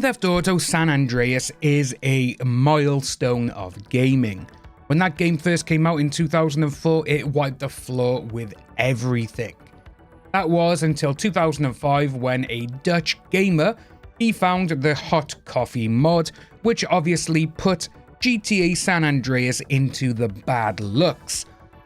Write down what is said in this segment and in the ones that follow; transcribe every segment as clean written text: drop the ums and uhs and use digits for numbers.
Grand Theft Auto San Andreas is a milestone of gaming. When that game first came out in 2004, it wiped the floor with everything. That was until 2005 when a Dutch gamer, he found the hot coffee mod, which obviously put GTA San Andreas into the bad looks.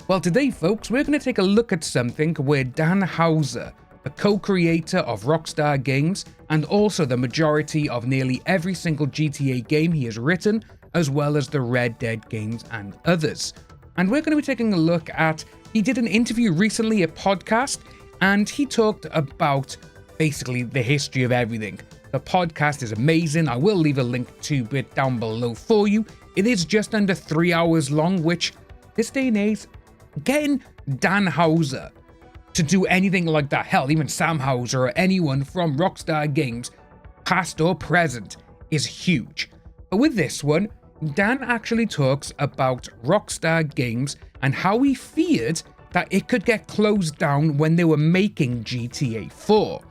Well, today folks, we're going to take a look at something where Dan Houser, the co-creator of Rockstar Games and also the majority of nearly every single GTA game he has written, as well as the Red Dead games and others. And we're going to be taking a look at, he did an interview recently, a podcast, and he talked about basically the history of everything. The podcast is amazing. I will leave a link to it down below for you. It is just under 3 hours long, which this day and age, getting Dan Houser to do anything like that, hell, even Sam Houser or anyone from Rockstar Games, past or present, is huge. But with this one, Dan actually talks about Rockstar Games and how he feared that it could get closed down when they were making GTA 4.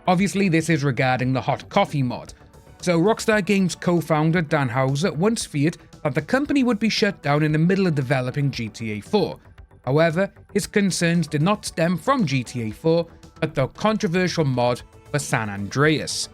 Obviously, this is regarding the hot coffee mod. So Rockstar Games co-founder Dan Houser once feared that the company would be shut down in the middle of developing GTA 4. However, his concerns did not stem from GTA 4, but the controversial mod for San Andreas.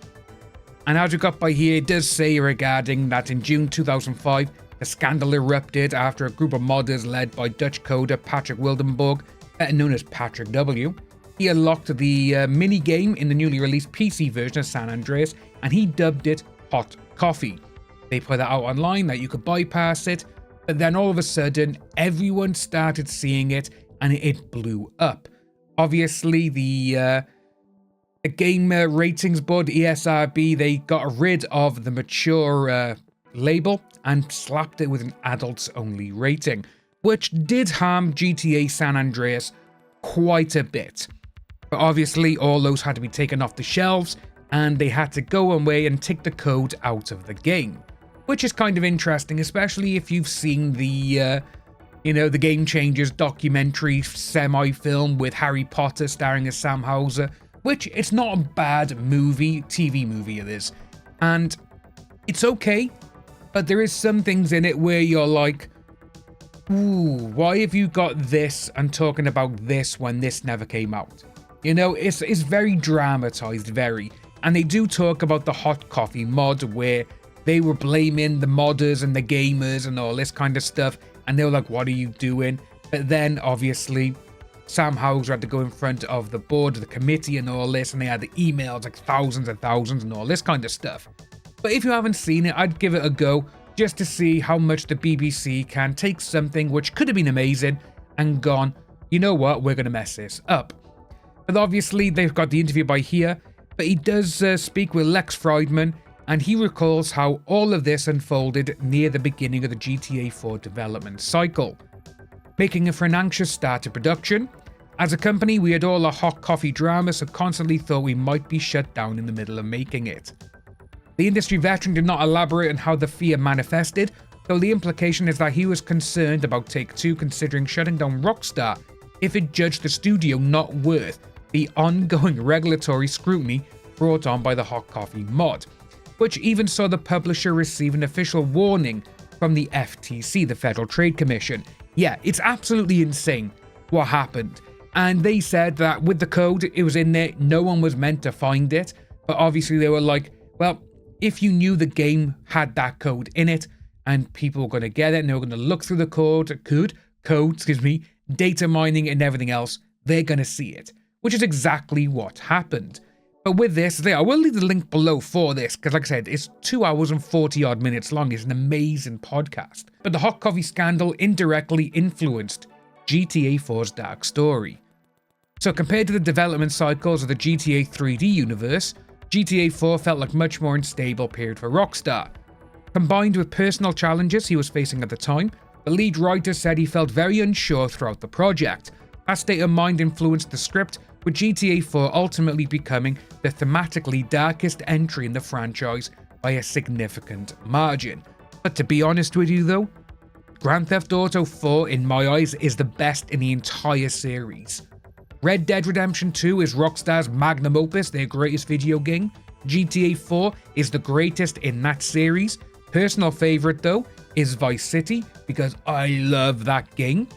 And as we got by here, it does say regarding that in June 2005, the scandal erupted after a group of modders led by Dutch coder Patrick Wildenborg, better known as Patrick W. He unlocked the mini-game in the newly released PC version of San Andreas, and he dubbed it Hot Coffee. They put that out online that you could bypass it, but then all of a sudden, everyone started seeing it, and it blew up. Obviously, the Game Ratings Board, ESRB, they got rid of the mature label and slapped it with an adults-only rating, which did harm GTA San Andreas quite a bit. But obviously, all those had to be taken off the shelves, and they had to go away and take the code out of the game. Which is kind of interesting, especially if you've seen the, the Game Changers documentary semi-film with Harry Potter starring as Sam Houser, which it's not a bad movie, TV movie it is. And it's okay, but there is some things in it where you're like, ooh, why have you got this and talking about this when this never came out? You know, it's very dramatized, very. And they do talk about the hot coffee mod where they were blaming the modders and the gamers and all this kind of stuff. And they were like, what are you doing? But then, obviously, Sam Houser had to go in front of the board, the committee and all this. And they had the emails, like thousands and thousands and all this kind of stuff. But if you haven't seen it, I'd give it a go just to see how much the BBC can take something which could have been amazing and gone, you know what, we're going to mess this up. But obviously, they've got the interview by here. But he does speak with Lex Friedman, and he recalls how all of this unfolded near the beginning of the GTA 4 development cycle, making it for an anxious start to production. As a company, we had all our hot coffee drama, so constantly thought we might be shut down in the middle of making it. The industry veteran did not elaborate on how the fear manifested, though the implication is that he was concerned about Take-Two considering shutting down Rockstar if it judged the studio not worth the ongoing regulatory scrutiny brought on by the hot coffee mod, which even saw the publisher receive an official warning from the FTC, the Federal Trade Commission. Yeah, it's absolutely insane what happened. And they said that with the code, it was in there, no one was meant to find it. But obviously they were like, well, if you knew the game had that code in it and people were going to get it and they were going to look through the code, data mining and everything else, they're going to see it, which is exactly what happened. But with this, I will leave the link below for this, because like I said, it's 2 hours and 40 odd minutes long. It's an amazing podcast. But the hot coffee scandal indirectly influenced GTA 4's dark story. So compared to the development cycles of the GTA 3D universe, GTA 4 felt like a much more unstable period for Rockstar. Combined with personal challenges he was facing at the time, the lead writer said he felt very unsure throughout the project. That state of mind influenced the script, with GTA 4 ultimately becoming the thematically darkest entry in the franchise by a significant margin. But to be honest with you though, Grand Theft Auto 4 in my eyes is the best in the entire series. Red Dead Redemption 2 is Rockstar's magnum opus, their greatest video game, GTA 4 is the greatest in that series. Personal favorite though is Vice City because I love that game.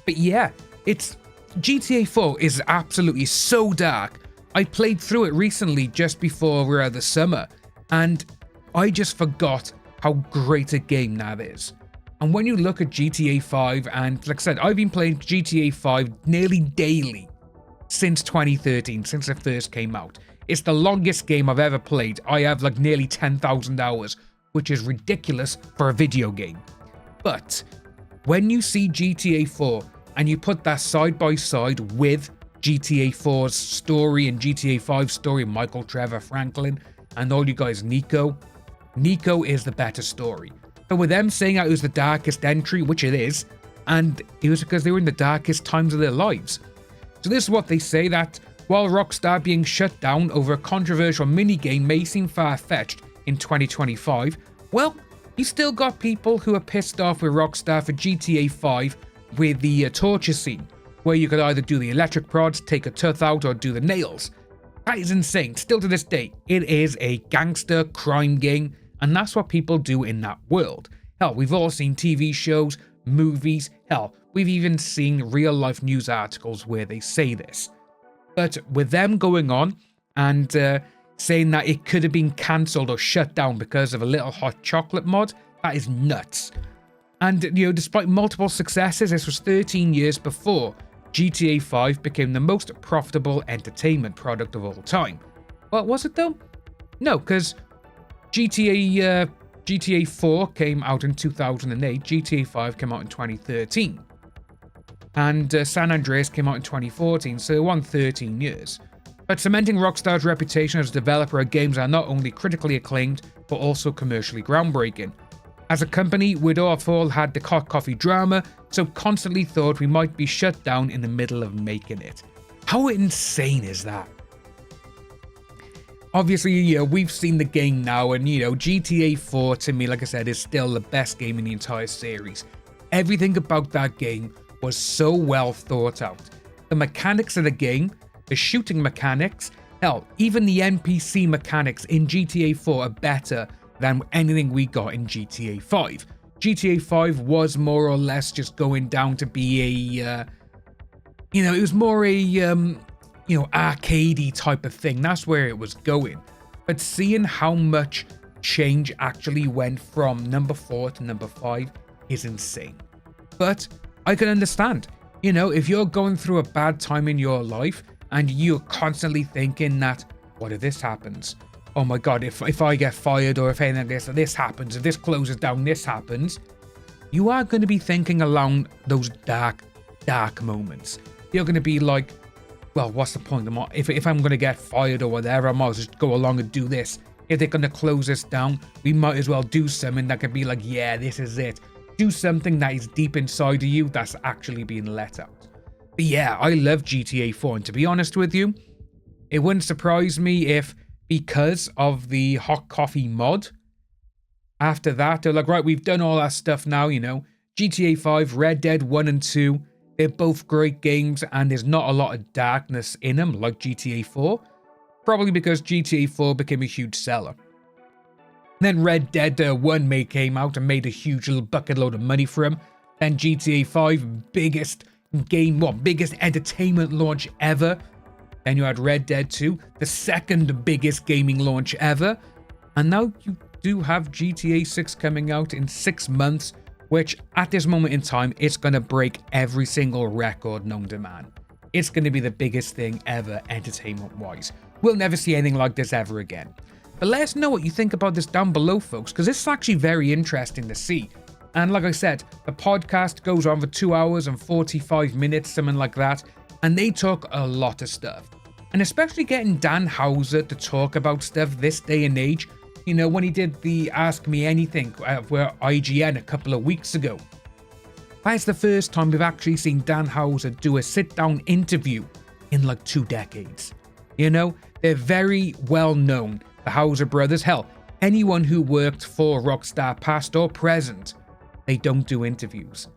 But yeah, GTA 4 is absolutely so dark. I played through it recently just before the summer, and I just forgot how great a game that is. And when you look at GTA 5, and like I said, I've been playing GTA 5 nearly daily since 2013, since it first came out. It's the longest game I've ever played. I have like nearly 10,000 hours, which is ridiculous for a video game. But when you see GTA 4 and you put that side by side with GTA 4's story and GTA 5's story, Michael, Trevor, Franklin, and all you guys, Nico is the better story. But with them saying that it was the darkest entry, which it is, and it was because they were in the darkest times of their lives. So this is what they say, that while Rockstar being shut down over a controversial minigame may seem far-fetched in 2025, well, you still got people who are pissed off with Rockstar for GTA 5 with the torture scene, where you could either do the electric prods, take a tooth out, or do the nails. That is insane. Still to this day, it is a gangster crime game, and that's what people do in that world. Hell, we've all seen TV shows, movies, hell, we've even seen real-life news articles where they say this. But with them going on and saying that it could have been cancelled or shut down because of a little hot chocolate mod, that is nuts. And, despite multiple successes, this was 13 years before GTA 5 became the most profitable entertainment product of all time. Well, was it though? No, because GTA 4 came out in 2008, GTA 5 came out in 2013. And San Andreas came out in 2014, so it won 13 years. But cementing Rockstar's reputation as a developer of games that are not only critically acclaimed, but also commercially groundbreaking. As a company, we'd all had the hot coffee drama, so constantly thought we might be shut down in the middle of making it. How insane is that? Obviously, we've seen the game now, and GTA 4 to me, like I said, is still the best game in the entire series. Everything about that game was so well thought out. The mechanics of the game, the shooting mechanics, hell, even the NPC mechanics in GTA 4 are better than anything we got in GTA 5. GTA 5 was more or less just going down to be a, it was more a, arcadey type of thing. That's where it was going. But seeing how much change actually went from number 4 to number 5 is insane. But I can understand, if you're going through a bad time in your life and you're constantly thinking that, what if this happens? Oh my god, if I get fired, or if anything like this happens, if this closes down, this happens, you are going to be thinking along those dark moments. You're going to be like, well, what's the point? If I'm going to get fired or whatever, I might as well just go along and do this. If they're going to close this down, we might as well do something that can be like, yeah, this is it. Do something that is deep inside of you that's actually being let out. But yeah, I love GTA 4, and to be honest with you, it wouldn't surprise me if, because of the hot coffee mod, after that, they're like, right, we've done all that stuff now, GTA 5, Red Dead 1 and 2, they're both great games, and there's not a lot of darkness in them like GTA 4, probably because GTA 4 became a huge seller. Then Red Dead 1 came out and made a huge little bucket load of money for him. Then GTA 5, biggest entertainment launch ever. Then you had Red Dead 2, the second biggest gaming launch ever. And now you do have GTA 6 coming out in 6 months, which at this moment in time, it's going to break every single record known to man. It's going to be the biggest thing ever entertainment-wise. We'll never see anything like this ever again. But let us know what you think about this down below, folks, because this is actually very interesting to see. And like I said, the podcast goes on for 2 hours and 45 minutes, something like that, and they talk a lot of stuff. And especially getting Dan Houser to talk about stuff this day and age, when he did the Ask Me Anything for IGN a couple of weeks ago. That's the first time we've actually seen Dan Houser do a sit-down interview in like 2 decades. They're very well known, the Houser brothers. Hell, anyone who worked for Rockstar, past or present, they don't do interviews.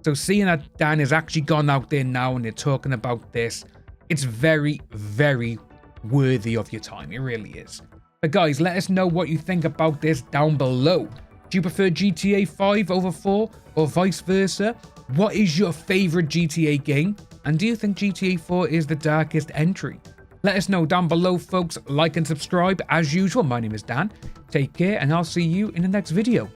So seeing that Dan has actually gone out there now and they're talking about this, it's very, very worthy of your time. It really is. But guys, let us know what you think about this down below. Do you prefer GTA 5 over 4 or vice versa? What is your favorite GTA game? And do you think GTA 4 is the darkest entry? Let us know down below, folks. Like and subscribe as usual. My name is Dan. Take care, and I'll see you in the next video.